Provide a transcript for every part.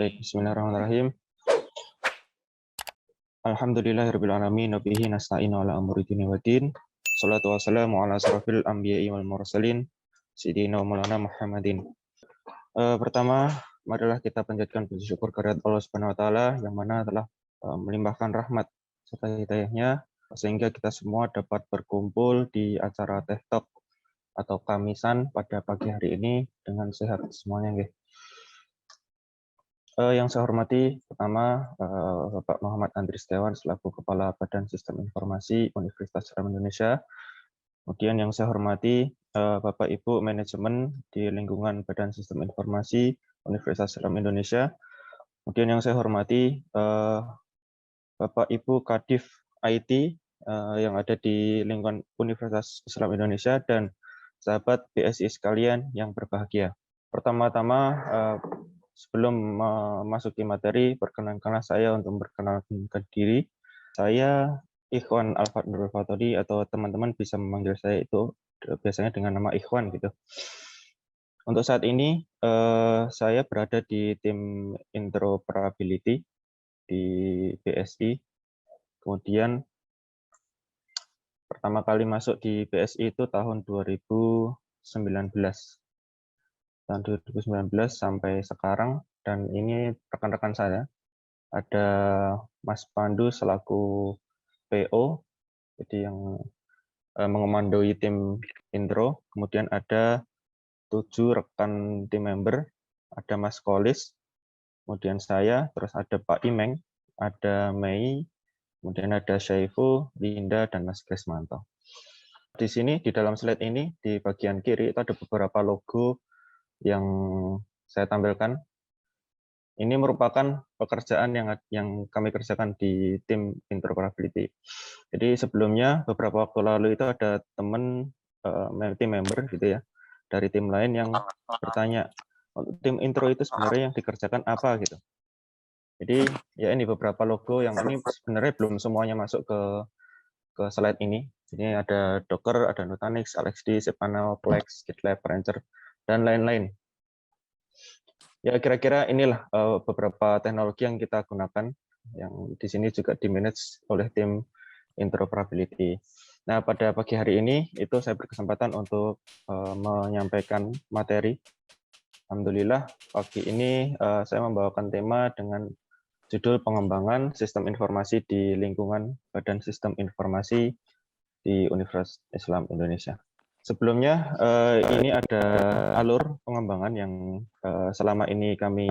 Baik, bismillahirrahmanirrahim. Alhamdulillahirabbil alamin wa bihi nasta'inu ala umuri dunya waddin. Shalatu wassalamu ala asrofil anbiya'i wal mursalin sayyidina wa maulana Muhammadin. Pertama, marilah kita panjatkan puji syukur kehadirat Allah Subhanahu wa taala yang mana telah melimpahkan rahmat serta hidayahnya sehingga kita semua dapat berkumpul di acara Teh Talk atau Kamisan pada pagi hari ini dengan sehat semuanya, nggih. Yang saya hormati pertama Bapak Muhammad Andri Setiawan selaku Kepala Badan Sistem Informasi Universitas Islam Indonesia. Kemudian yang saya hormati Bapak Ibu Manajemen di lingkungan Badan Sistem Informasi Universitas Islam Indonesia. Kemudian yang saya hormati Bapak Ibu Kadif IT yang ada di lingkungan Universitas Islam Indonesia dan sahabat BSI sekalian yang berbahagia. Pertama-tama sebelum memasuki materi, perkenankanlah saya untuk memperkenalkan diri. Saya Ikhwan Alfat Nurul Fatodi atau teman-teman bisa memanggil saya itu biasanya dengan nama Ikhwan gitu. Untuk saat ini saya berada di tim interoperability di BSI. Kemudian pertama kali masuk di BSI itu tahun 2019. Tahun 2019 sampai sekarang, dan ini rekan-rekan saya. Ada Mas Pandu selaku PO, jadi yang mengomandoi tim intro. Kemudian ada 7 rekan tim member, ada Mas Kolis, kemudian saya, terus ada Pak Imeng, ada Mei, kemudian ada Syaifu, Linda, dan Mas Krismanto. Di sini, di dalam slide ini, di bagian kiri itu ada beberapa logo yang saya tampilkan. Ini merupakan pekerjaan yang kami kerjakan di tim interoperability. Jadi sebelumnya beberapa waktu lalu itu ada teman tim member gitu ya dari tim lain yang bertanya, tim intro itu sebenarnya yang dikerjakan apa gitu. Jadi ya ini beberapa logo yang ini sebenarnya belum semuanya masuk ke slide ini. Jadi ada Docker, ada Nutanix, LXD, cPanel, Plex, GitLab, Rancher, dan lain-lain. Ya kira-kira inilah beberapa teknologi yang kita gunakan, yang di sini juga di-manage oleh tim interoperability. Nah, pada pagi hari ini itu saya berkesempatan untuk menyampaikan materi. Alhamdulillah pagi ini saya membawakan tema dengan judul pengembangan sistem informasi di lingkungan Badan Sistem Informasi di Universitas Islam Indonesia. Sebelumnya ini ada alur pengembangan yang selama ini kami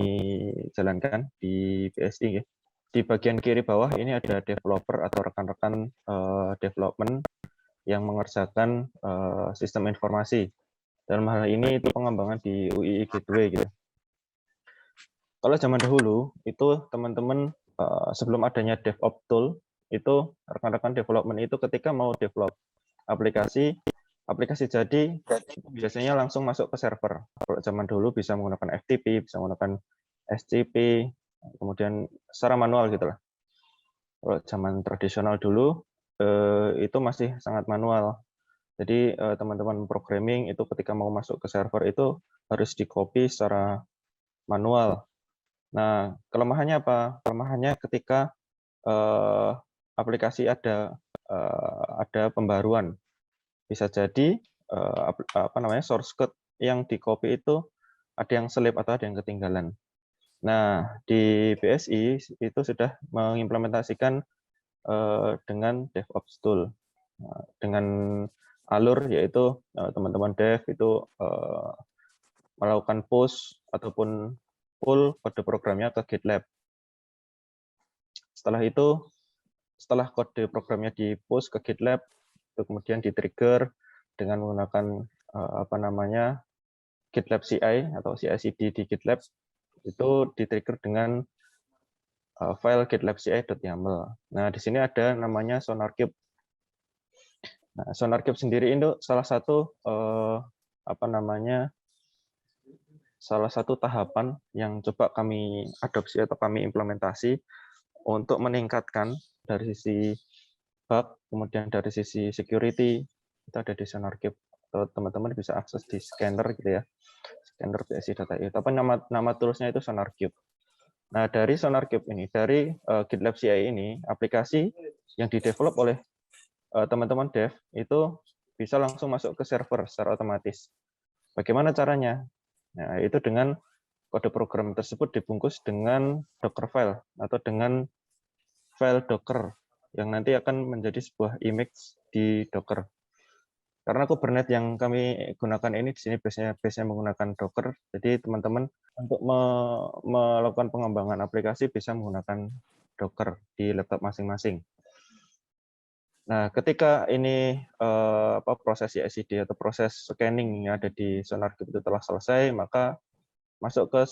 jalankan di BSI. Ya. Di bagian kiri bawah ini ada developer atau rekan-rekan development yang mengerjakan sistem informasi. Dalam hal ini itu pengembangan di UII Gateway gitu. Kalau zaman dahulu itu teman-teman sebelum adanya DevOps tool itu rekan-rekan development itu ketika mau develop aplikasi jadi itu biasanya langsung masuk ke server. Kalau zaman dulu bisa menggunakan FTP, bisa menggunakan SCP, kemudian secara manual gitu lah. Kalau zaman tradisional dulu itu masih sangat manual. Jadi teman-teman programming itu ketika mau masuk ke server itu harus di-copy secara manual. Nah, kelemahannya apa? Kelemahannya ketika aplikasi ada pembaruan. Bisa jadi source code yang di-copy itu ada yang selip atau ada yang ketinggalan. Nah, di BSI itu sudah mengimplementasikan dengan DevOps tool. Dengan alur yaitu teman-teman dev itu melakukan push ataupun pull kode programnya ke GitLab. Setelah kode programnya di-push ke GitLab, itu kemudian di-trigger dengan menggunakan GitLab CI atau CI/CD di GitLab, itu di-trigger dengan file GitLab CI.yaml. Nah, di sini ada namanya SonarQube. Nah, SonarQube sendiri itu salah satu salah satu tahapan yang coba kami adopsi atau kami implementasi untuk meningkatkan dari sisi bug, kemudian dari sisi security, itu ada di SonarQube. Teman-teman bisa akses di scanner gitu ya, scanner BSI Data. Tapi nama toolsnya itu SonarQube. Nah, dari SonarQube ini, dari GitLab CI ini, aplikasi yang didevelop oleh teman-teman dev itu bisa langsung masuk ke server secara otomatis. Bagaimana caranya? Nah, itu dengan kode program tersebut dibungkus dengan Docker file atau dengan file Docker yang nanti akan menjadi sebuah image di Docker. Karena Kubernetes yang kami gunakan ini di sini base-nya menggunakan Docker, jadi teman-teman untuk melakukan pengembangan aplikasi bisa menggunakan Docker di laptop masing-masing. Nah, ketika ini proses CI/CD atau proses scanning yang ada di SonarQube itu telah selesai, maka masuk ke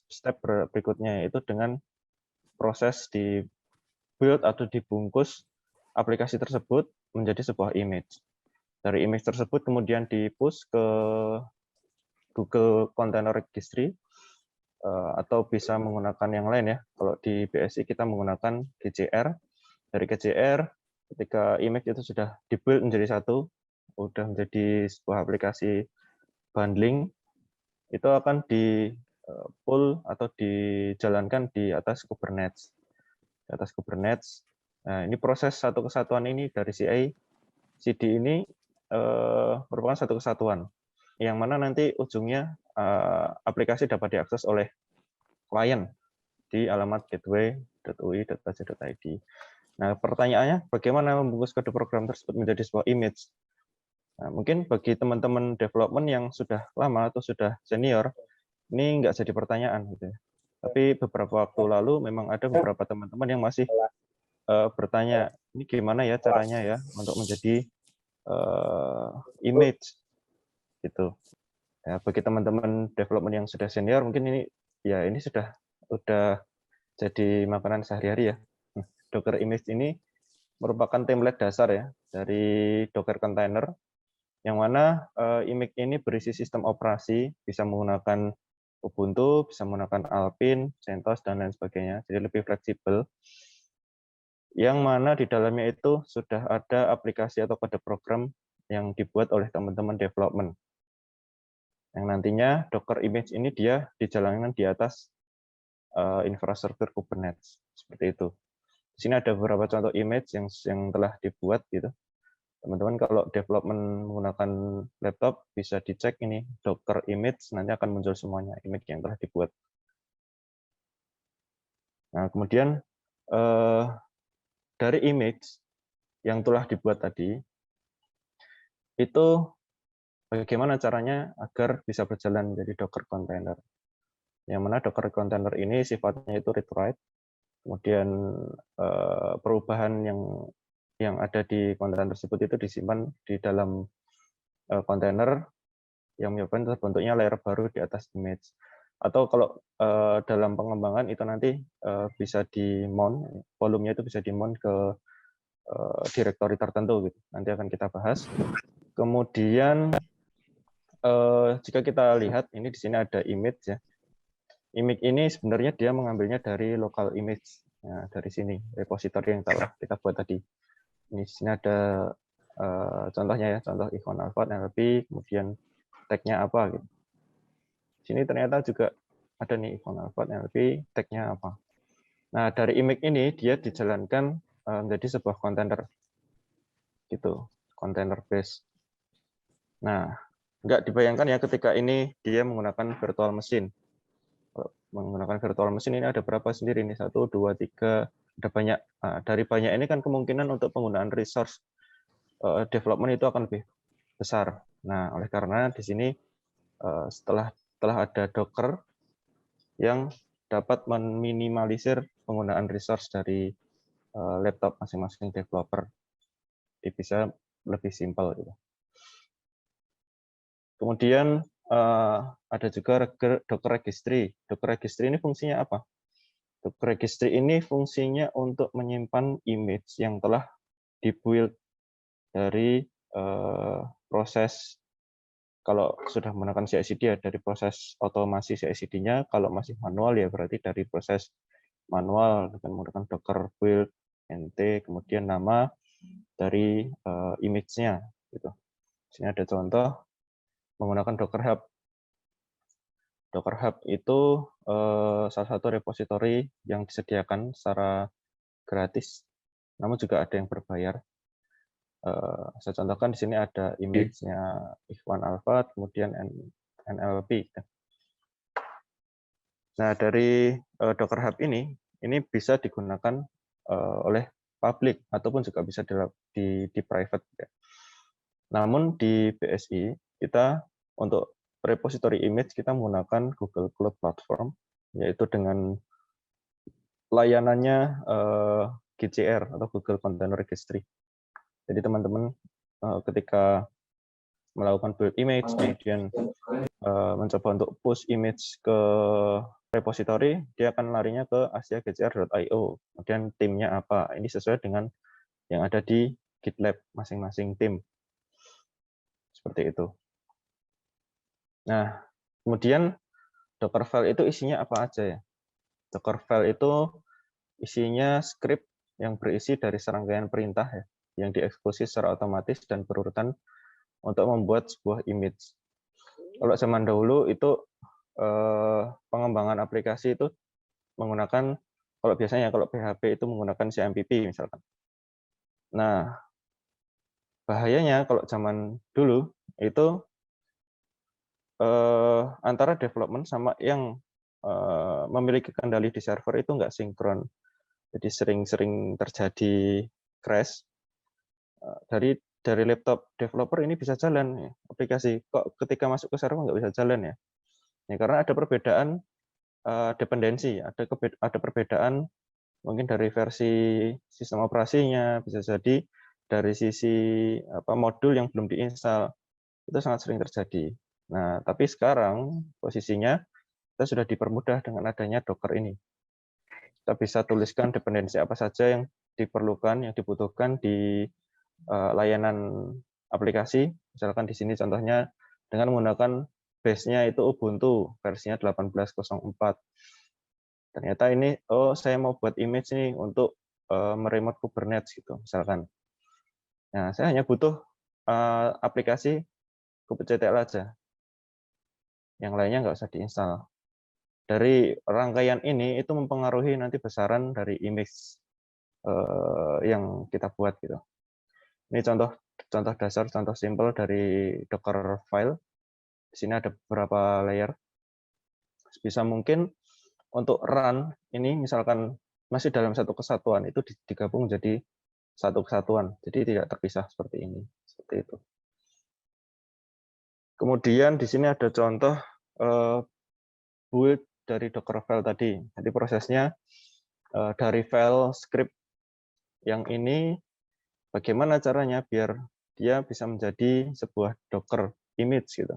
step berikutnya, yaitu dengan proses di build atau dibungkus aplikasi tersebut menjadi sebuah image. Dari image tersebut kemudian di-push ke Google Container Registry atau bisa menggunakan yang lain ya. Kalau di BSI kita menggunakan GCR. Dari GCR ketika image itu sudah di-build menjadi satu, sudah menjadi sebuah aplikasi bundling, itu akan di pull atau dijalankan di atas Kubernetes. Di atas Kubernetes. Nah, ini proses satu kesatuan ini dari CI CD ini merupakan satu kesatuan yang mana nanti ujungnya aplikasi dapat diakses oleh klien di alamat gateway.ui.ac.id. Nah, pertanyaannya bagaimana membungkus kode program tersebut menjadi sebuah image? Nah, mungkin bagi teman-teman development yang sudah lama atau sudah senior, ini nggak jadi pertanyaan gitu ya. Tapi beberapa waktu lalu memang ada beberapa teman-teman yang masih bertanya, ini gimana ya caranya ya untuk menjadi image gitu. Ya, bagi teman-teman development yang sudah senior mungkin ini ya ini sudah jadi makanan sehari-hari ya. Docker image ini merupakan template dasar ya dari Docker container yang mana image ini berisi sistem operasi, bisa menggunakan Ubuntu, bisa menggunakan Alpine, CentOS dan lain sebagainya. Jadi lebih fleksibel. Yang mana di dalamnya itu sudah ada aplikasi atau kode program yang dibuat oleh teman-teman development. Yang nantinya Docker image ini dia dijalankan di atas infrastruktur Kubernetes seperti itu. Di sini ada beberapa contoh image yang telah dibuat gitu. Teman-teman kalau development menggunakan laptop bisa dicek ini Docker image, nanti akan muncul semuanya image yang telah dibuat. Nah, kemudian dari image yang telah dibuat tadi itu bagaimana caranya agar bisa berjalan menjadi Docker container. Yang mana Docker container ini sifatnya itu read write. Kemudian perubahan yang ada di kontainer tersebut itu disimpan di dalam kontainer yang menyebabkan terbentuknya layer baru di atas image. Atau kalau dalam pengembangan itu nanti bisa di-mount, volumenya itu bisa di-mount ke directory tertentu gitu. Nanti akan kita bahas. Kemudian jika kita lihat ini di sini ada image ya. Image ini sebenarnya dia mengambilnya dari local image. Nah, dari sini repository yang telah kita buat tadi. Ini di sini ada contohnya ya, contoh Ikhwan Alfat NLP, kemudian tag-nya apa gitu. Di sini ternyata juga ada nih Ikhwan Alfat NLP, tag-nya apa. Nah, dari image ini dia dijalankan menjadi sebuah kontainer gitu, container base. Nah, nggak dibayangkan ya ketika ini dia menggunakan virtual machine. Menggunakan virtual machine ini ada berapa sendiri ini? 1, 2, 3, ada banyak. Nah, dari banyak ini kan kemungkinan untuk penggunaan resource development itu akan lebih besar. Nah, oleh karena di sini setelah ada Docker yang dapat meminimalisir penggunaan resource dari laptop masing-masing developer, jadi bisa lebih simpel gitu. Kemudian ada juga Docker Registry. Docker Registry ini fungsinya apa? Docker Registry ini fungsinya untuk menyimpan image yang telah dibuild dari proses, kalau sudah menggunakan CI/CD ya dari proses otomasi CI/CD-nya, kalau masih manual ya berarti dari proses manual dengan menggunakan Docker build nt, kemudian nama dari image-nya gitu. Sini ada contoh menggunakan Docker Hub. Docker Hub itu salah satu repositori yang disediakan secara gratis, namun juga ada yang berbayar. Saya contohkan di sini ada image-nya Ikhwan Alfat, kemudian NLP. Nah, dari Docker Hub ini bisa digunakan oleh publik ataupun juga bisa di private. Namun di BSI kita untuk repository image kita menggunakan Google Cloud Platform, yaitu dengan layanannya GCR atau Google Container Registry. Jadi teman-teman ketika melakukan build image, kemudian mencoba untuk push image ke repository, dia akan larinya ke asiagcr.io. Kemudian timnya apa? Ini sesuai dengan yang ada di GitLab masing-masing tim. Seperti itu. Nah, kemudian Docker file itu isinya apa aja ya? Docker file itu isinya script yang berisi dari serangkaian perintah ya, yang dieksekusi secara otomatis dan berurutan untuk membuat sebuah image. Kalau zaman dahulu itu pengembangan aplikasi itu menggunakan, kalau biasanya kalau PHP itu menggunakan CMPP misalkan. Nah, bahayanya kalau zaman dulu itu antara development sama yang memiliki kendali di server itu nggak sinkron. Jadi sering-sering terjadi crash. Dari laptop developer ini bisa jalan ya, aplikasi. Kok ketika masuk ke server nggak bisa jalan ya? Ya karena ada perbedaan dependensi, ada perbedaan mungkin dari versi sistem operasinya, bisa jadi dari sisi modul yang belum diinstal. Itu sangat sering terjadi. Nah, tapi sekarang posisinya kita sudah dipermudah dengan adanya Docker ini. Kita bisa tuliskan dependensi apa saja yang diperlukan, yang dibutuhkan di layanan aplikasi. Misalkan di sini contohnya dengan menggunakan base-nya itu Ubuntu versinya 18.04. Ternyata ini, saya mau buat image nih untuk meremote Kubernetes gitu, misalkan. Nah, saya hanya butuh aplikasi kubectl aja. Yang lainnya nggak usah diinstal. Dari rangkaian ini itu mempengaruhi nanti besaran dari image yang kita buat gitu. Ini contoh dasar, contoh simple dari Docker file. Di sini ada beberapa layer. Bisa mungkin untuk run ini misalkan masih dalam satu kesatuan itu digabung jadi satu kesatuan. Jadi tidak terpisah seperti ini. Seperti itu. Kemudian di sini ada contoh build dari Docker file tadi. Jadi prosesnya dari file script yang ini bagaimana caranya biar dia bisa menjadi sebuah Docker image gitu.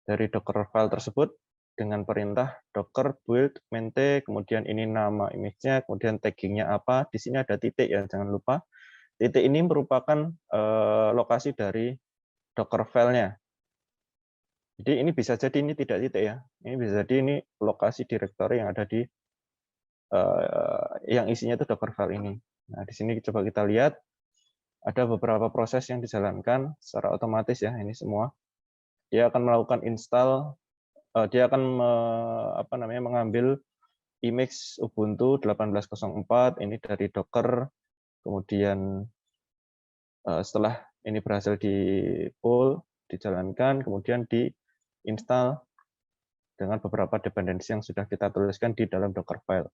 Dari Docker file tersebut dengan perintah docker build mainte, kemudian ini nama image-nya, kemudian tagging-nya apa. Di sini ada titik ya, jangan lupa. Titik ini merupakan lokasi dari Docker file-nya. Jadi ini bisa jadi ini tidak titik ya. Ini bisa jadi ini lokasi directory yang ada di yang isinya itu Docker file ini. Nah, di sini coba kita lihat ada beberapa proses yang dijalankan secara otomatis ya, ini semua. Dia akan melakukan install, dia akan mengambil image Ubuntu 18.04 ini dari Docker, kemudian setelah ini berhasil di pull, dijalankan, kemudian diinstal dengan beberapa dependensi yang sudah kita tuliskan di dalam Docker file.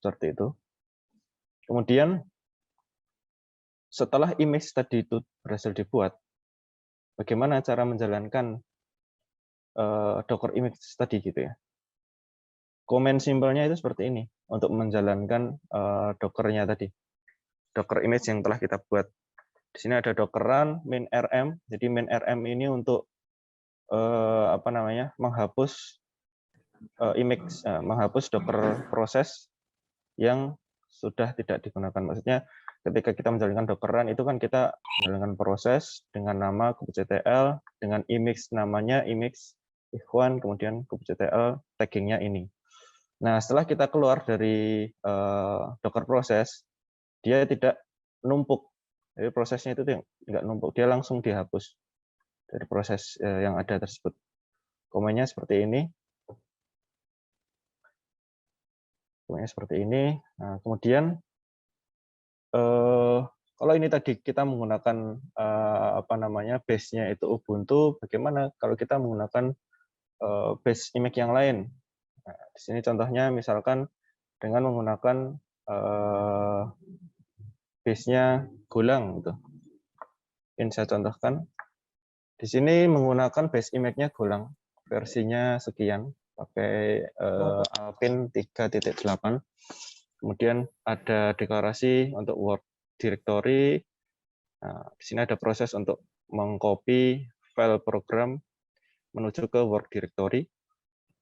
Seperti itu. Kemudian setelah image tadi itu berhasil dibuat, bagaimana cara menjalankan Docker image tadi gitu ya. Command simpelnya itu seperti ini untuk menjalankan Docker-nya tadi. Docker image yang telah kita buat. Di sini ada Docker run main rm. Jadi main rm ini untuk menghapus image, menghapus Docker proses yang sudah tidak digunakan. Maksudnya ketika kita menjalankan Docker run itu kan kita menjalankan proses dengan nama kubectl, dengan image namanya image Ikhwan, kemudian kubectl tagging-nya ini. Nah, setelah kita keluar dari Docker proses, dia tidak numpuk. Jadi prosesnya itu nggak numpuk, dia langsung dihapus dari proses yang ada tersebut. Komennya seperti ini. Komennya seperti ini. Nah, kemudian kalau ini tadi kita menggunakan base-nya itu Ubuntu, bagaimana kalau kita menggunakan base image yang lain? Nah, di sini contohnya misalkan dengan menggunakan base-nya Golang gitu. Mungkin saya contohkan. Di sini menggunakan base image-nya Golang, versinya sekian, pakai Alpine 3.8. Kemudian ada deklarasi untuk work directory. Nah, di sini ada proses untuk mengcopy file program menuju ke work directory,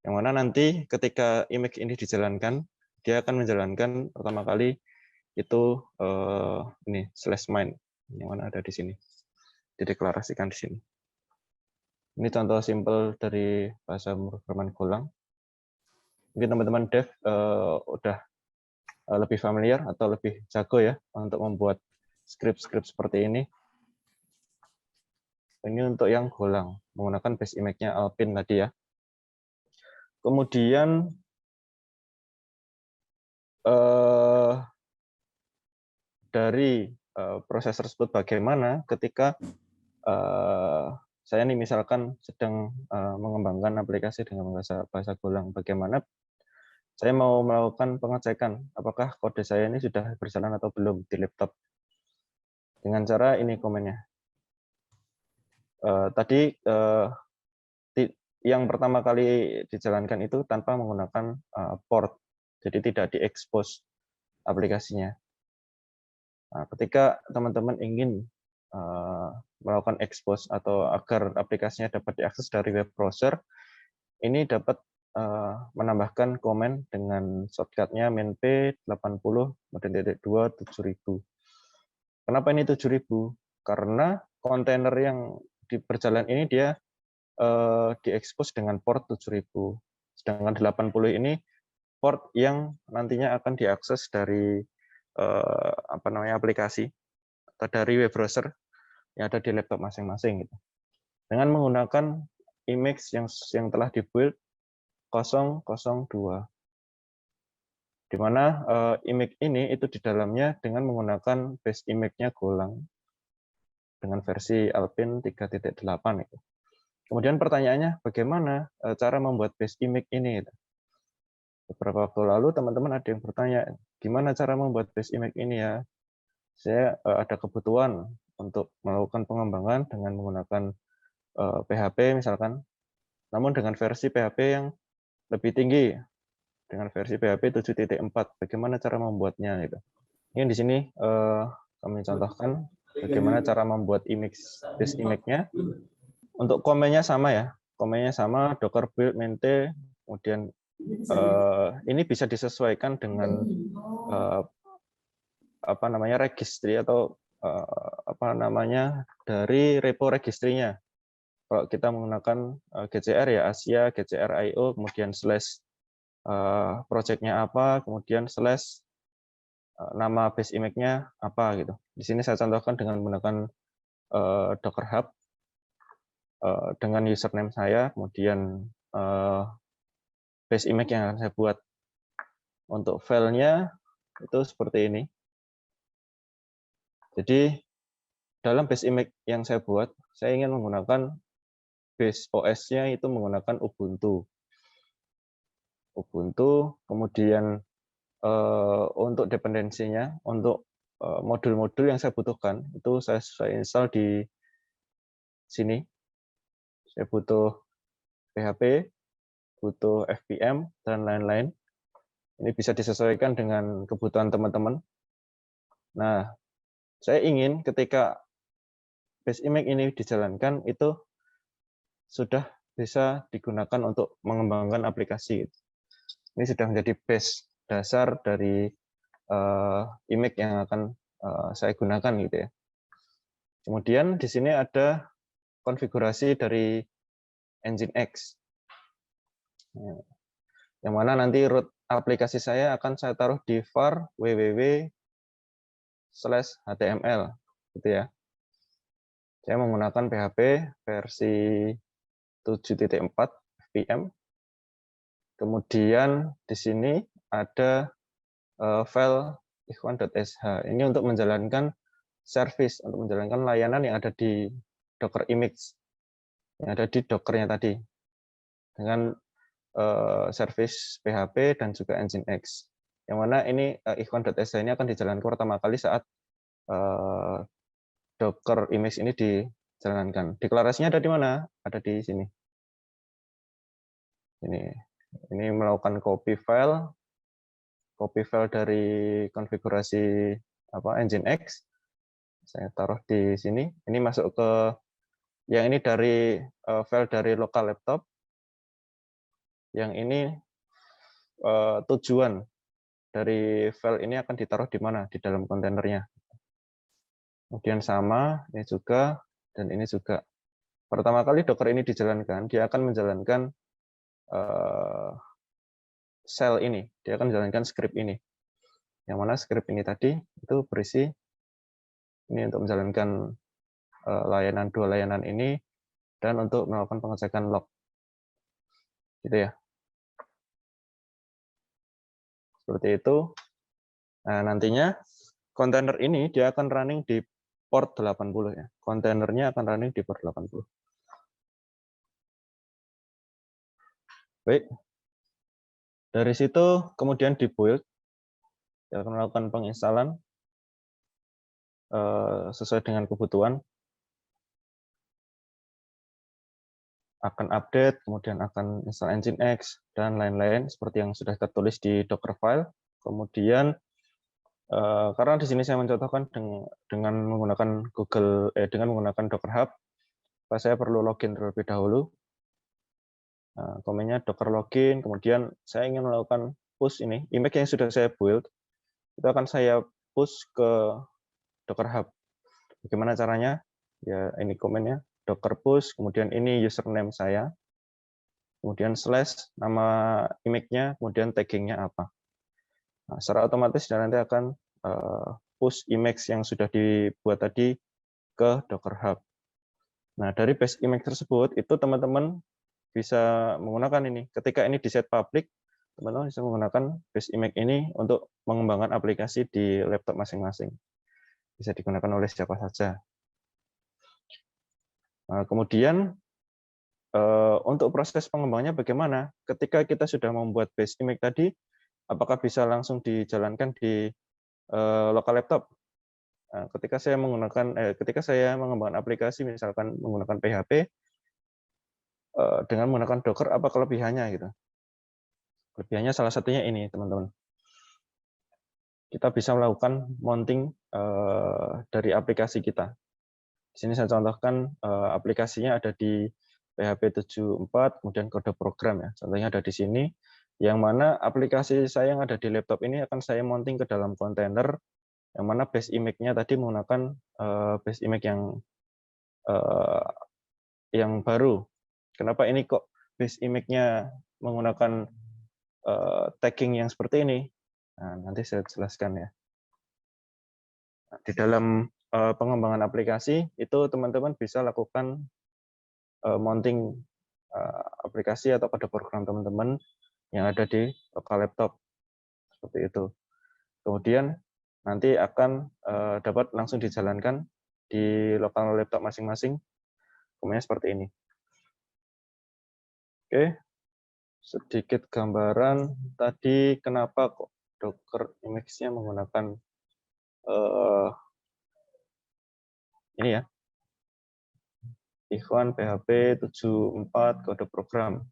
yang mana nanti ketika image ini dijalankan, dia akan menjalankan pertama kali itu ini /main, yang mana ada di sini, dideklarasikan di sini. Ini contoh simple dari bahasa pemrograman Golang. Mungkin teman-teman dev udah lebih familiar atau lebih jago ya untuk membuat script-script seperti ini. Ini untuk yang Golang, menggunakan base image-nya Alpine tadi ya. Kemudian dari proses tersebut bagaimana ketika saya nih misalkan sedang mengembangkan aplikasi dengan bahasa Golang, bagaimana saya mau melakukan pengecekan apakah kode saya ini sudah berjalan atau belum di laptop. Dengan cara ini komennya. Tadi yang pertama kali dijalankan itu tanpa menggunakan port, jadi tidak diekspos aplikasinya. Nah, ketika teman-teman ingin melakukan expose atau agar aplikasinya dapat diakses dari web browser, ini dapat menambahkan komen dengan shortcut-nya -p 80 7000. Kenapa ini 7000? Karena kontainer yang berjalan ini dia diekspos dengan port 7000. Sedangkan 80 ini port yang nantinya akan diakses dari aplikasi atau dari web browser yang ada di laptop masing-masing gitu. Dengan menggunakan image yang telah dibuild 002. Di mana image ini itu di dalamnya dengan menggunakan base image-nya Golang dengan versi Alpine 3.8 itu. Kemudian pertanyaannya bagaimana cara membuat base image ini gitu. Beberapa waktu lalu teman-teman ada yang bertanya, gimana cara membuat base image ini ya? Saya ada kebutuhan untuk melakukan pengembangan dengan menggunakan PHP misalkan, namun dengan versi PHP yang lebih tinggi, dengan versi PHP 7.4. Bagaimana cara membuatnya gitu. Ini di sini kami contohkan bagaimana cara membuat base image-nya. Untuk komennya sama ya, komennya sama docker build maintain, kemudian ini bisa disesuaikan dengan registry atau dari repo registrinya. Kalau kita menggunakan GCR ya Asia, GCR IO, kemudian slash project-nya apa, kemudian slash nama base image-nya apa gitu. Di sini saya contohkan dengan menggunakan Docker Hub dengan username saya, kemudian base image yang akan saya buat. Untuk filenya itu seperti ini. Jadi dalam base image yang saya buat, saya ingin menggunakan base OS-nya itu menggunakan Ubuntu. Kemudian untuk dependensinya, untuk modul-modul yang saya butuhkan, itu saya install di sini. Saya butuh PHP, butuh FPM, dan lain-lain. Ini bisa disesuaikan dengan kebutuhan teman-teman. Nah, saya ingin ketika base image ini dijalankan, itu sudah bisa digunakan untuk mengembangkan aplikasi. Ini sudah menjadi base dasar dari image yang akan saya gunakan gitu ya. Kemudian di sini ada konfigurasi dari Nginx. Yang mana nanti root aplikasi saya akan saya taruh di var www/html gitu ya. Saya menggunakan PHP versi 7.4 .pm. Kemudian di sini ada file ikhwan.sh. Ini untuk menjalankan service, untuk menjalankan layanan yang ada di Docker image, yang ada di Dockernya tadi, dengan service PHP dan juga Nginx. Yang mana ini ikhwan.sh ini akan dijalankan pertama kali saat Docker image ini dijalankan. Deklarasinya ada di mana? Ada di sini. Ini melakukan copy file dari konfigurasi Nginx. Saya taruh di sini. Ini masuk ke yang ini dari file dari local laptop. Yang ini tujuan dari file ini akan ditaruh di mana? Di dalam kontainernya. Kemudian sama, ini juga, dan ini juga. Pertama kali Docker ini dijalankan, dia akan menjalankan shell ini, dia akan menjalankan script ini. Yang mana script ini tadi itu berisi ini untuk menjalankan dua layanan ini dan untuk melakukan pengecekan log. Gitu ya. Seperti itu. Nah, nantinya kontainer ini dia akan running di port 80 ya. Kontainernya akan running di port 80. Baik. Dari situ kemudian di-build, kita akan melakukan penginstalan sesuai dengan kebutuhan, akan update, kemudian akan install Nginx, dan lain-lain seperti yang sudah tertulis di Dockerfile. Kemudian karena di sini saya mencontohkan dengan menggunakan dengan menggunakan Docker Hub, saya perlu login terlebih dahulu. Komennya Docker login, kemudian saya ingin melakukan push ini, image yang sudah saya build, itu akan saya push ke Docker Hub. Bagaimana caranya? Ya, ini komennya, Docker push, kemudian ini username saya, kemudian slash, nama image-nya, kemudian tagging-nya apa. Nah, secara otomatis dia nanti akan push image yang sudah dibuat tadi ke Docker Hub. Nah, dari base image tersebut, itu teman-teman bisa menggunakan ini. Ketika ini di set public, teman-teman bisa menggunakan base image ini untuk mengembangkan aplikasi di laptop masing-masing. Bisa digunakan oleh siapa saja. Nah, kemudian untuk proses pengembangannya bagaimana? Ketika kita sudah membuat base image tadi, apakah bisa langsung dijalankan di lokal laptop? Nah, ketika saya mengembangkan aplikasi, misalkan menggunakan PHP dengan menggunakan Docker, apa kelebihannya gitu? Kelebihannya salah satunya ini, teman-teman. Kita bisa melakukan mounting dari aplikasi kita. Di sini saya contohkan aplikasinya ada di PHP 74, kemudian kode program ya. Contohnya ada di sini, yang mana aplikasi saya yang ada di laptop ini akan saya mounting ke dalam kontainer, yang mana base image-nya tadi menggunakan base image yang baru. Kenapa ini kok base image-nya menggunakan tagging yang seperti ini? Nah, nanti saya jelaskan ya. Di dalam pengembangan aplikasi itu teman-teman bisa lakukan mounting aplikasi atau kode program teman-teman yang ada di lokal laptop seperti itu. Kemudian nanti akan dapat langsung dijalankan di lokal laptop masing-masing. Kemudian seperti ini. Oke, sedikit gambaran tadi kenapa kok Docker image-nya menggunakan ini ya, Ikhwan PHP 74 kode program.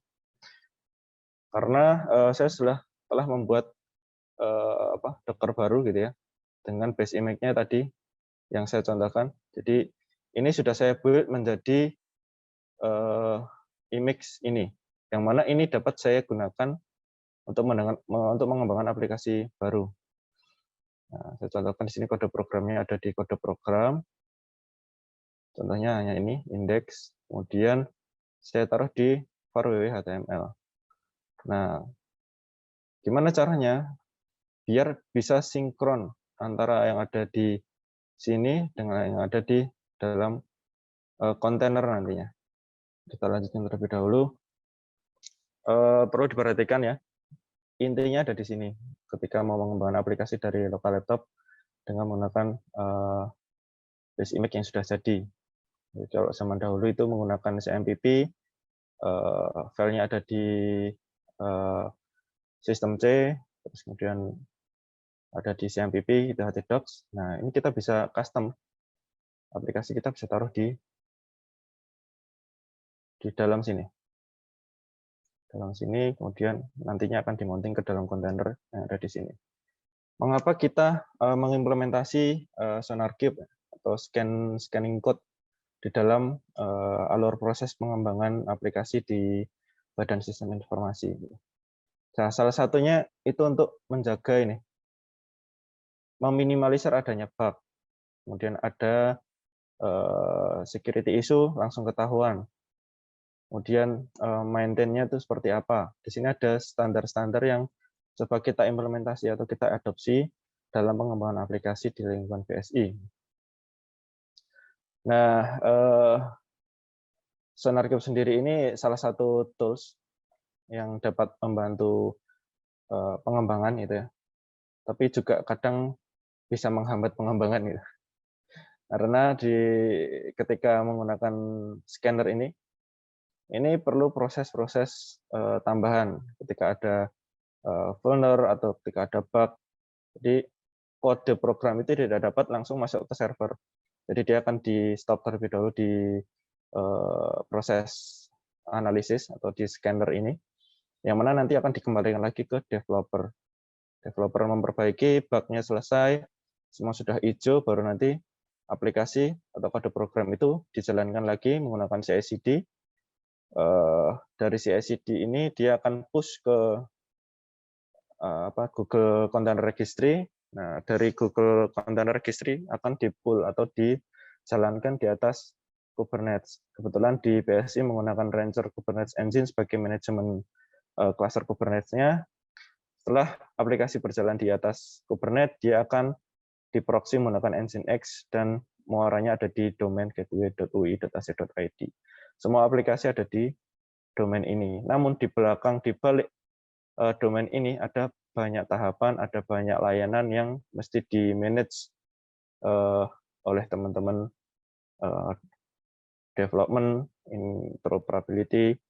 Karena saya telah membuat Docker baru gitu ya, dengan base image-nya tadi yang saya contohkan. Jadi ini sudah saya build menjadi image ini, yang mana ini dapat saya gunakan untuk mengembangkan aplikasi baru. Nah, saya contohkan di sini kode programnya ada di kode program. Contohnya hanya ini, index. Kemudian saya taruh di var www.html. Nah, gimana caranya? Biar bisa sinkron antara yang ada di sini dengan yang ada di dalam kontainer nantinya. Kita lanjutkan terlebih dahulu. perlu diperhatikan ya, intinya ada di sini. Ketika mau mengembangkan aplikasi dari lokal laptop dengan menggunakan base image yang sudah jadi. Jadi kalau zaman dahulu itu menggunakan CMPP, filenya ada di sistem C, terus kemudian ada di CMPP, itu htdocs. Nah, ini kita bisa custom. Aplikasi kita bisa taruh di dalam sini. Dalam sini, kemudian nantinya akan dimonting ke dalam kontainer yang ada di sini. Mengapa kita mengimplementasi SonarQube atau scanning code di dalam alur proses pengembangan aplikasi di Badan Sistem Informasi? Nah, salah satunya itu untuk menjaga ini, meminimalisir adanya bug. Kemudian ada security issue langsung ketahuan. Kemudian maintain-nya itu seperti apa. Di sini ada standar-standar yang coba kita implementasi atau kita adopsi dalam pengembangan aplikasi di lingkungan BSI. Nah, SonarQube sendiri ini salah satu tools yang dapat membantu pengembangan gitu ya. Tapi juga kadang bisa menghambat pengembangan gitu. Karena ketika menggunakan scanner ini perlu proses-proses tambahan ketika ada vulner atau ketika ada bug. Jadi kode program itu tidak dapat langsung masuk ke server. Jadi dia akan di stop terlebih dahulu di proses analisis atau di scanner ini, yang mana nanti akan dikembalikan lagi ke developer. Developer memperbaiki, bug-nya selesai, semua sudah hijau, baru nanti aplikasi atau kode program itu dijalankan lagi menggunakan CI/CD. Dari CI/CD ini dia akan push ke Google Container Registry. Nah, dari Google Container Registry akan di-pull atau dijalankan di atas Kubernetes. Kebetulan di BSI menggunakan Rancher Kubernetes Engine sebagai manajemen cluster Kubernetes-nya. Setelah aplikasi berjalan di atas Kubernetes, dia akan diproxy menggunakan Nginx dan muaranya ada di domain gateway.ui.ac.id. Semua aplikasi ada di domain ini. Namun di belakang, di balik domain ini ada banyak tahapan, ada banyak layanan yang mesti di-manage oleh teman-teman development, interoperability.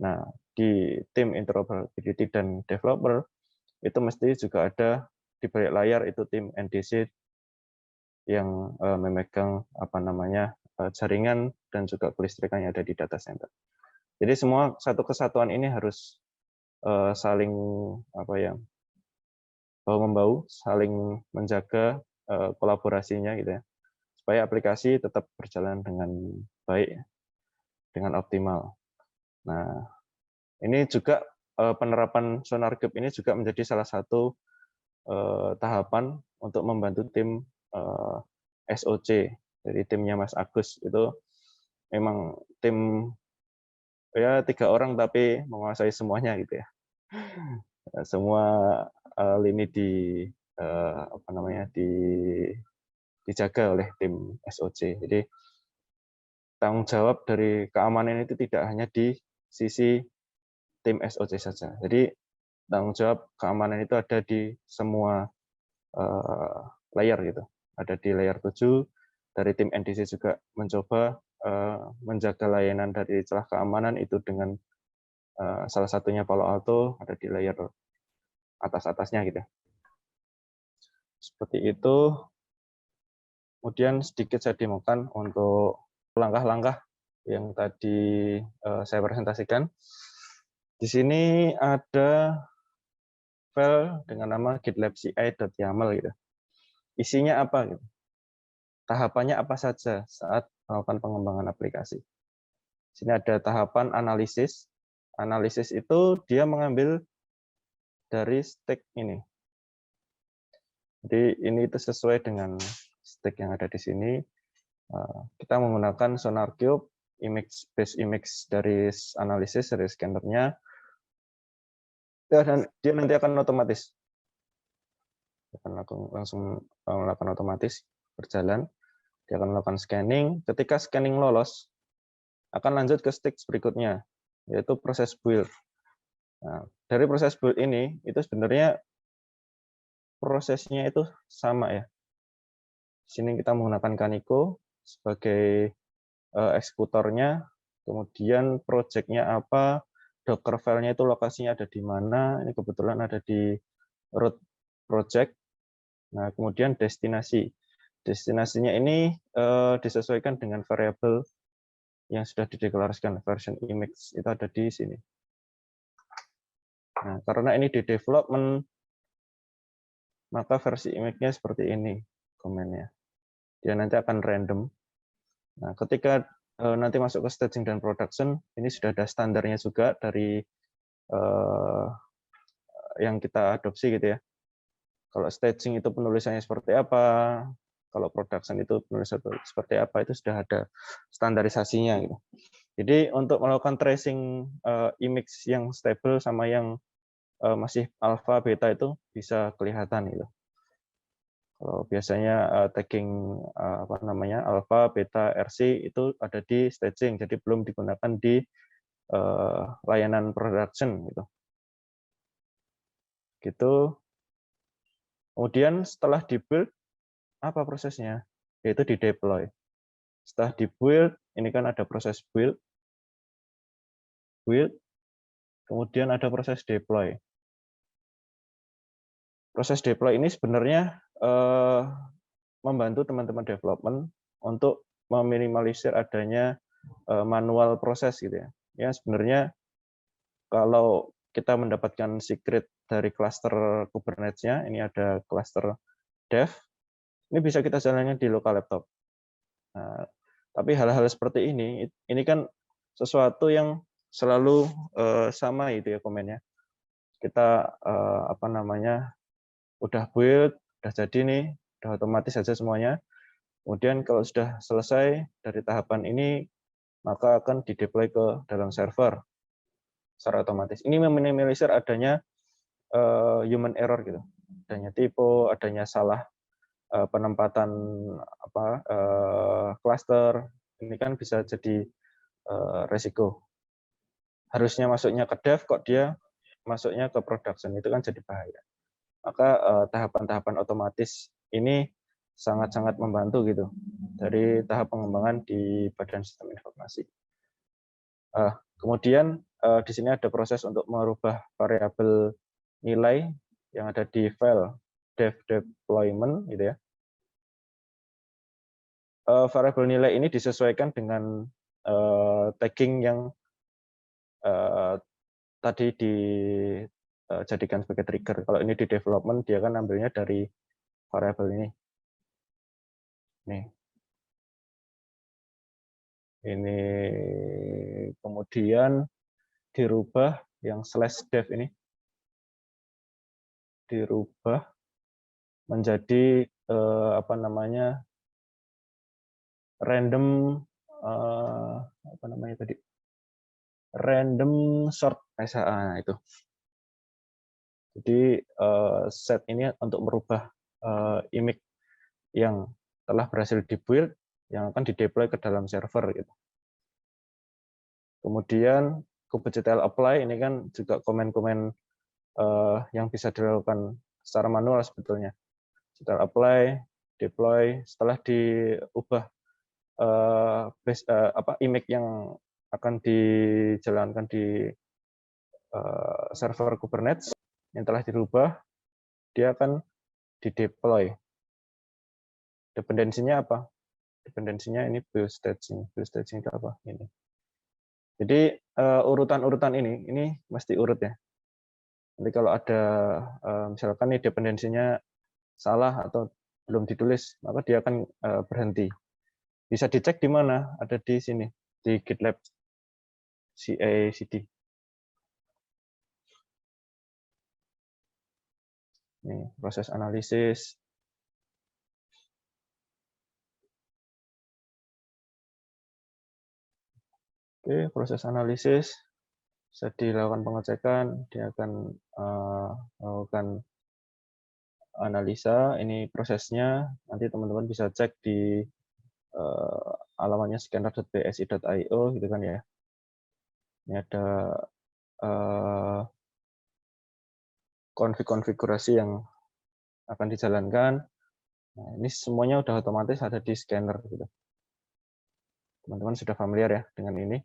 Nah, di tim interoperability dan developer, itu mesti juga ada di balik layar itu tim NDC yang memegang jaringan dan juga kelistrikan yang ada di data center. Jadi semua satu kesatuan ini harus saling bahu-membahu, saling menjaga kolaborasinya gitu ya, supaya aplikasi tetap berjalan dengan baik, dengan optimal. Nah, ini juga penerapan SonarQube ini juga menjadi salah satu tahapan untuk membantu tim SOC, jadi timnya Mas Agus itu memang tim ya 3 orang tapi menguasai semuanya gitu ya. Semua lini dijaga oleh tim SOC. Jadi tanggung jawab dari keamanan itu tidak hanya di sisi tim SOC saja. Jadi tanggung jawab keamanan itu ada di semua layer gitu. Ada di layer 7, dari tim NDC juga mencoba menjaga layanan dari celah keamanan itu dengan salah satunya Palo Alto, ada di layer atas-atasnya gitu. Seperti itu. Kemudian sedikit saya demokan untuk langkah-langkah yang tadi saya presentasikan. Di sini ada file dengan nama gitlab.ci.yaml gitu. Isinya apa gitu? Tahapannya apa saja saat melakukan pengembangan aplikasi. Di sini ada tahapan analisis. Analisis itu dia mengambil dari stack ini. Jadi ini itu sesuai dengan stack yang ada di sini. Kita menggunakan SonarQube, base image dari analisis, dari scannernya, dan dia nanti akan otomatis. Akan langsung melakukan otomatis berjalan. Dia akan melakukan scanning. Ketika scanning lolos, akan lanjut ke stage berikutnya, yaitu proses build. Nah, dari proses build ini itu sebenarnya prosesnya itu sama ya. Di sini kita menggunakan Kaniko sebagai eksekutornya, kemudian project-nya apa, Docker file-nya itu lokasinya ada di mana, ini kebetulan ada di root project. Nah, kemudian destinasi. Destinasinya ini disesuaikan dengan variabel yang sudah dideklarasikan, version image itu ada di sini. Nah, karena ini di development, maka versi image-nya seperti ini komennya. Dia nanti akan random. Nah, ketika nanti masuk ke staging dan production, ini sudah ada standarnya juga dari yang kita adopsi gitu ya. Kalau staging itu penulisannya seperti apa, kalau production itu penulisannya seperti apa, itu sudah ada standarisasinya gitu. Jadi untuk melakukan tracing image yang stable sama yang masih alpha beta itu bisa kelihatan gitu. Kalau biasanya tagging apa namanya alpha beta RC itu ada di staging, jadi belum digunakan di layanan production gitu. Gitu. Kemudian setelah di-build, apa prosesnya? Yaitu di-deploy. Setelah di-build, ini kan ada proses build, kemudian ada proses deploy. Proses deploy ini sebenarnya membantu teman-teman development untuk meminimalisir adanya manual proses gitu ya. Ya sebenarnya kalau kita mendapatkan secret dari cluster Kubernetes-nya, ini ada cluster dev, ini bisa kita jalankan di local laptop. Nah, tapi hal-hal seperti ini kan sesuatu yang selalu sama itu ya komennya. Kita apa namanya udah build, udah jadi nih, udah otomatis saja semuanya. Kemudian kalau sudah selesai dari tahapan ini, maka akan dideploy ke dalam server secara otomatis. Ini meminimalisir adanya human error gitu, adanya typo, adanya salah penempatan apa cluster. Ini kan bisa jadi resiko. Harusnya masuknya ke dev, kok dia masuknya ke production, itu kan jadi bahaya. Maka tahapan-tahapan otomatis ini sangat-sangat membantu gitu dari tahap pengembangan di Badan Sistem Informasi. Kemudian di sini ada proses untuk merubah variabel nilai yang ada di file dev deployment gitu ya. Variabel nilai ini disesuaikan dengan tagging yang tadi dijadikan sebagai trigger. Kalau ini di development dia kan ambilnya dari variabel ini. Nih. Ini kemudian dirubah yang /dev ini dirubah menjadi apa namanya random apa namanya tadi random sort SHA itu. Jadi set ini untuk merubah image yang telah berhasil di-build yang akan dideploy ke dalam server gitu. Kemudian kubectl apply ini kan juga komen-komen yang bisa dilakukan secara manual sebetulnya. Setelah apply, deploy, setelah diubah image yang akan dijalankan di server Kubernetes yang telah dirubah, dia akan dideploy. Dependensinya apa? Dependensinya ini build staging. Build staging itu apa? Ini. Jadi urutan-urutan ini mesti urut ya. Nanti kalau ada misalkan nih dependensinya salah atau belum ditulis, maka dia akan berhenti. Bisa dicek di mana? Ada di sini, di GitLab CI/CD. Nih, proses analisis. Oke, proses analisis bisa dilakukan pengecekan, dia akan melakukan analisa. Ini prosesnya, nanti teman-teman bisa cek di alamannya scanner.bsi.io gitu kan ya. Ini ada konfigurasi yang akan dijalankan. Nah, ini semuanya udah otomatis ada di scanner gitu. Teman-teman sudah familiar ya dengan ini.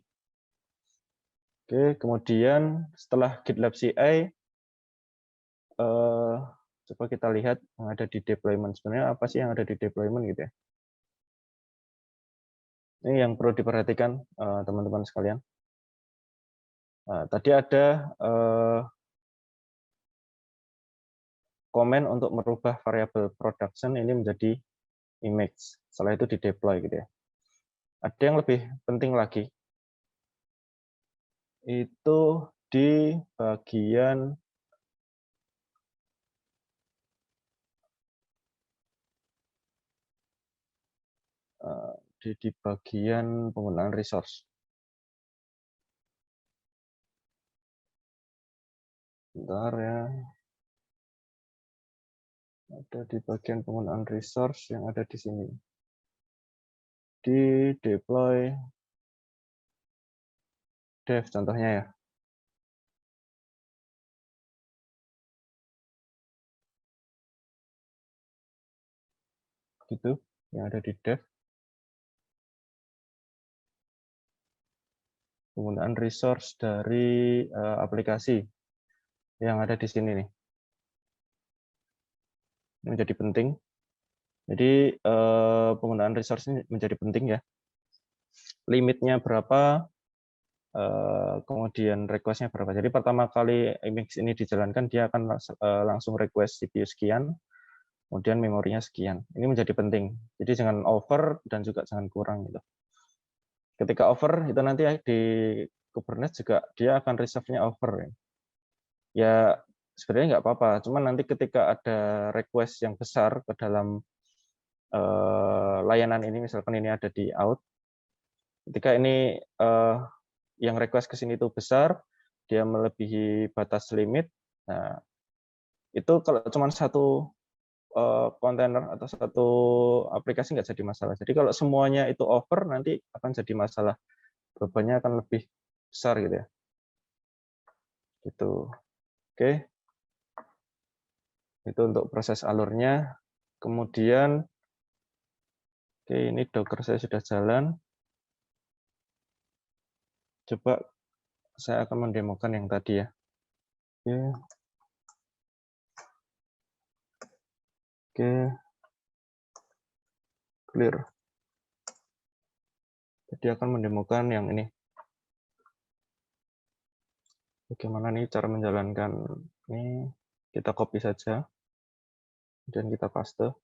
Oke, kemudian setelah GitLab CI, coba kita lihat yang ada di deployment. Sebenarnya apa sih yang ada di deployment gitu ya? Ini yang perlu diperhatikan teman-teman sekalian. Tadi ada komen untuk merubah variabel production ini menjadi image. Setelah itu di deploy gitu ya. Ada yang lebih penting lagi, itu di bagian di bagian penggunaan resource. Bentar ya. Ada di bagian penggunaan resource yang ada di sini. Di deploy dev contohnya ya. Gitu, yang ada di dev. Penggunaan resource dari aplikasi yang ada di sini nih. Ini menjadi penting. Jadi penggunaan resource ini menjadi penting ya. Limitnya berapa, kemudian request-nya berapa. Jadi pertama kali image ini dijalankan, dia akan langsung request CPU sekian, kemudian memorinya sekian. Ini menjadi penting. Jadi jangan over dan juga jangan kurang gitu. Ketika over itu nanti di Kubernetes juga dia akan reserve-nya over. Ya sebenarnya nggak apa-apa, cuman nanti ketika ada request yang besar ke dalam layanan ini, misalkan ini ada di out, ketika ini yang request ke sini itu besar, dia melebihi batas limit, nah itu kalau cuma satu kontainer atau satu aplikasi nggak jadi masalah. Jadi kalau semuanya itu over, nanti akan jadi masalah. Bebannya akan lebih besar gitu ya. Gitu. Oke. Itu untuk proses alurnya. Kemudian, oke, ini Docker saya sudah jalan. Coba saya akan mendemokan yang tadi ya. Oke. Oke. Clear. Jadi akan mendemokan yang ini. Bagaimana nih cara menjalankan ini? Kita copy saja. Dan kita paste.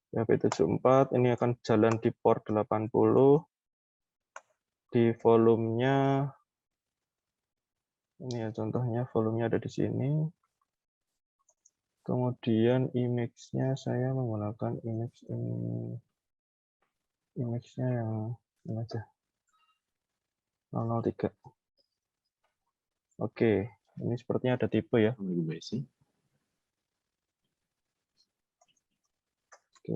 PHP 74 ini akan jalan di port 80. Di volumenya, ini ya contohnya, volumenya ada di sini. Kemudian image-nya saya menggunakan image-nya yang ini aja, 003. Oke, ini sepertinya ada tipe ya. Oke,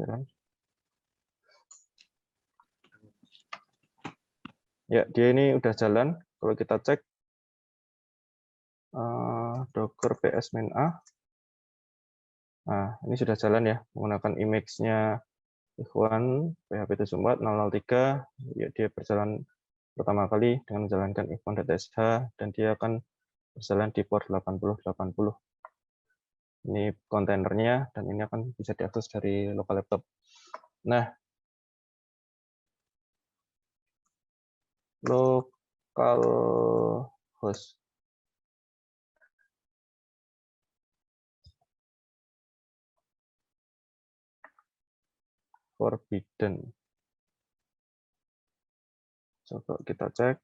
ya, dia ini udah jalan. Kalau kita cek Docker ps -a. Nah, ini sudah jalan ya, menggunakan image-nya Ikhwan PHP 74 003. Ya, dia berjalan pertama kali dengan menjalankan ikhwan.sh dan dia akan berjalan di port 8080. Ini kontainernya dan ini akan bisa diakses dari lokal laptop. Nah, localhost. Forbidden. Coba kita cek.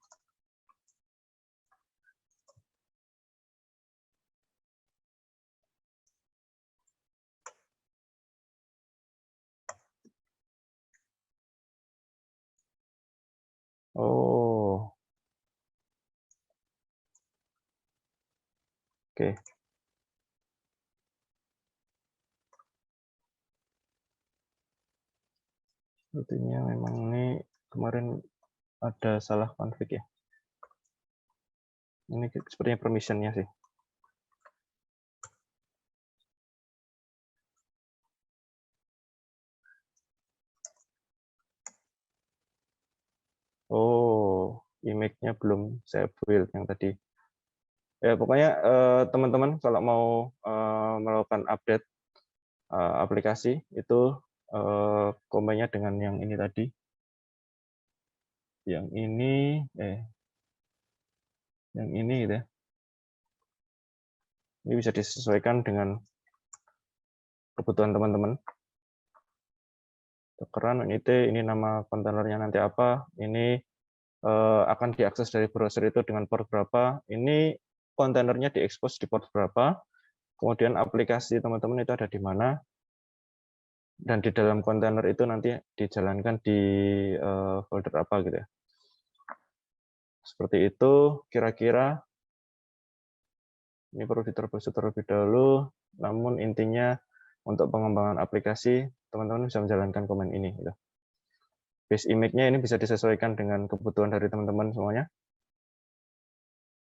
Oh, Oke. Sepertinya memang ini kemarin ada salah config ya. Ini sepertinya permission-nya sih. Oh, image-nya belum saya build yang tadi. Ya, pokoknya teman-teman kalau mau melakukan update aplikasi itu komennya dengan yang ini tadi. Yang ini gitu ya. Ini bisa disesuaikan dengan kebutuhan teman-teman. Keren ini nama kontainernya nanti apa, ini akan diakses dari browser itu dengan port berapa, ini kontainernya diekspos di port berapa, kemudian aplikasi teman-teman itu ada di mana, dan di dalam kontainer itu nanti dijalankan di folder apa gitu ya. Seperti itu kira-kira. Ini perlu diteruskan terlebih dahulu, namun intinya untuk pengembangan aplikasi, teman-teman bisa menjalankan komen ini. Gitu. Base image-nya ini bisa disesuaikan dengan kebutuhan dari teman-teman semuanya.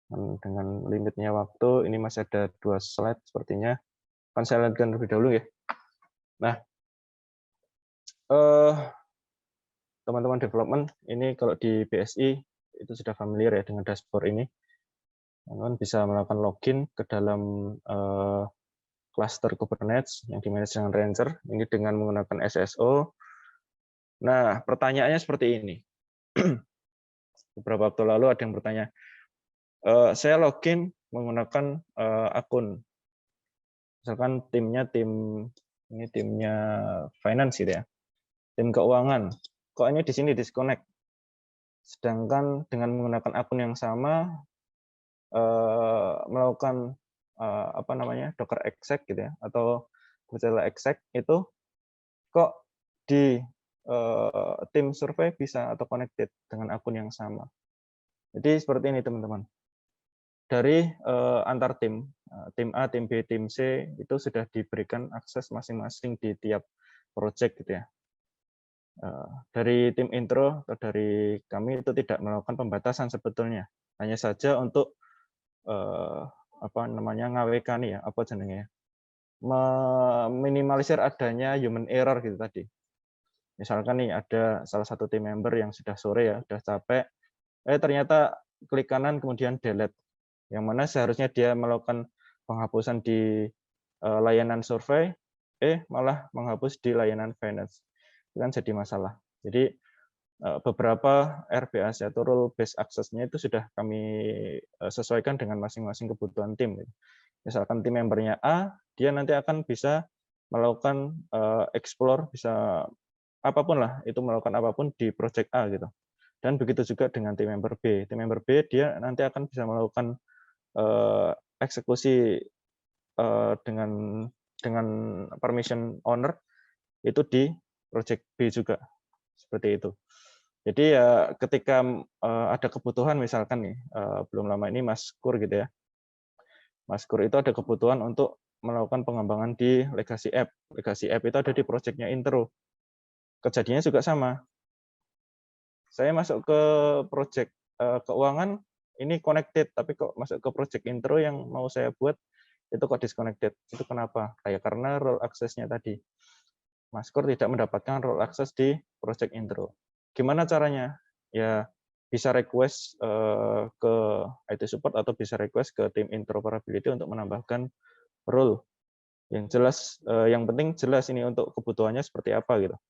Dan dengan limitnya waktu, ini masih ada 2 slide sepertinya. Akan saya lanjutkan terlebih dahulu ya. Nah, teman-teman development, ini kalau di BSI itu sudah familiar ya dengan dashboard ini. Teman-teman bisa melakukan login ke dalam cluster Kubernetes yang dimanage dengan Rancher, ini dengan menggunakan SSO. Nah, pertanyaannya seperti ini. Beberapa waktu lalu ada yang bertanya, saya login menggunakan akun, misalkan timnya finance gitu ya, tim keuangan. Kok ini di sini disconnect? Sedangkan dengan menggunakan akun yang sama, melakukan Docker exec gitu ya, atau Mozilla exec itu kok di tim survei bisa atau connected dengan akun yang sama. Jadi seperti ini teman-teman. Dari antar tim, tim A, tim B, tim C itu sudah diberikan akses masing-masing di tiap project gitu ya. Dari tim intro atau dari kami itu tidak melakukan pembatasan sebetulnya, hanya saja untuk ngawekan ya, apa jenenge, meminimalisir adanya human error gitu tadi. Misalkan nih ada salah satu tim member yang sudah sore ya, sudah capek, ternyata klik kanan kemudian delete, yang mana seharusnya dia melakukan penghapusan di layanan survei, malah menghapus di layanan finance. Itu kan jadi masalah. Jadi beberapa RBAC atau role based access-nya itu sudah kami sesuaikan dengan masing-masing kebutuhan tim. Misalkan tim membernya A, dia nanti akan bisa melakukan explore, bisa apapun lah, itu melakukan apapun di project A gitu. Dan begitu juga dengan tim member B. Tim member B dia nanti akan bisa melakukan eksekusi dengan permission owner itu di project B juga, seperti itu. Jadi ya ketika ada kebutuhan misalkan nih, belum lama ini Mas Kur gitu ya, Mas Kur itu ada kebutuhan untuk melakukan pengembangan di legacy app. Legacy app itu ada di project-nya intro. Kejadiannya juga sama. Saya masuk ke project keuangan, ini connected, tapi kok masuk ke project intro yang mau saya buat, itu kok disconnected. Itu kenapa? Kayak karena role access-nya tadi. Mas Kur tidak mendapatkan role access di project intro. Gimana caranya? Ya bisa request ke IT support atau bisa request ke tim interoperability untuk menambahkan role. Yang jelas, yang penting jelas ini untuk kebutuhannya seperti apa gitu.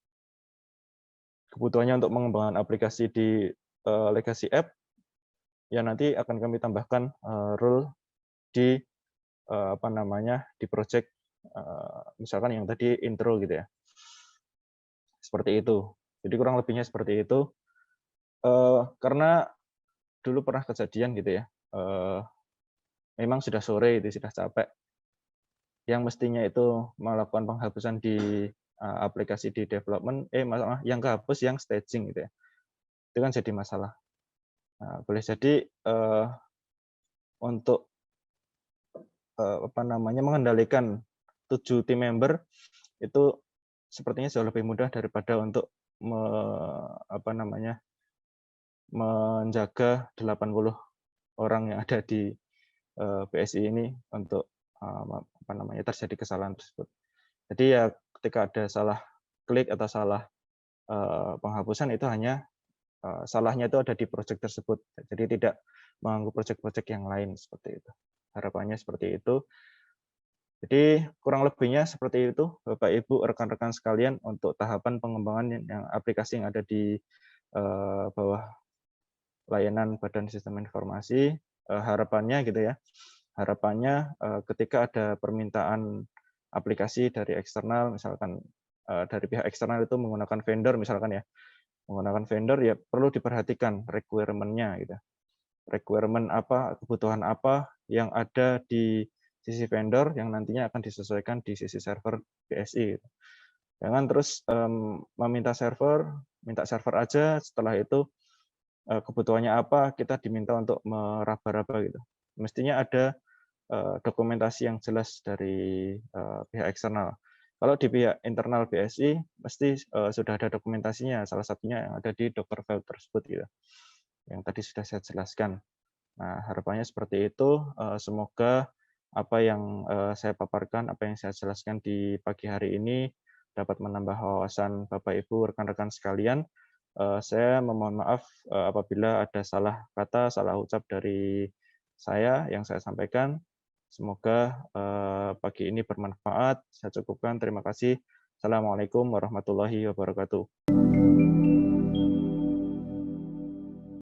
Kebutuhannya untuk mengembangkan aplikasi di legacy app, ya nanti akan kami tambahkan role di di project misalkan yang tadi intro gitu ya. Seperti itu. Jadi kurang lebihnya seperti itu. Karena dulu pernah kejadian gitu ya. Memang sudah sore itu sudah capek. Yang mestinya itu melakukan penghapusan di aplikasi di development, malah yang kehapus yang staging gitu ya. Itu kan jadi masalah. Nah, boleh jadi untuk mengendalikan 7 tim member itu sepertinya jauh lebih mudah daripada untuk menjaga 80 orang yang ada di BSI ini untuk terjadi kesalahan tersebut. Jadi ya ketika ada salah klik atau salah penghapusan itu hanya salahnya itu ada di project tersebut. Jadi tidak mengganggu project-project yang lain seperti itu. Harapannya seperti itu. Jadi kurang lebihnya seperti itu, Bapak Ibu, rekan-rekan sekalian, untuk tahapan pengembangan yang aplikasi yang ada di bawah layanan Badan Sistem Informasi. Harapannya gitu ya. Harapannya ketika ada permintaan aplikasi dari eksternal, misalkan dari pihak eksternal itu menggunakan vendor misalkan ya, menggunakan vendor ya perlu diperhatikan requirement-nya gitu. Requirement apa, kebutuhan apa yang ada di sisi vendor yang nantinya akan disesuaikan di sisi server BSI. Jangan terus minta server aja, setelah itu kebutuhannya apa, kita diminta untuk meraba-raba gitu. Mestinya ada dokumentasi yang jelas dari pihak eksternal. Kalau di pihak internal BSI, mesti sudah ada dokumentasinya, salah satunya yang ada di Docker file tersebut gitu, yang tadi sudah saya jelaskan. Nah, harapannya seperti itu. Semoga apa yang saya paparkan, apa yang saya jelaskan di pagi hari ini dapat menambah wawasan Bapak Ibu, rekan-rekan sekalian. Saya memohon maaf apabila ada salah kata, salah ucap dari saya yang saya sampaikan. Semoga pagi ini bermanfaat. Saya cukupkan. Terima kasih. Assalamualaikum warahmatullahi wabarakatuh.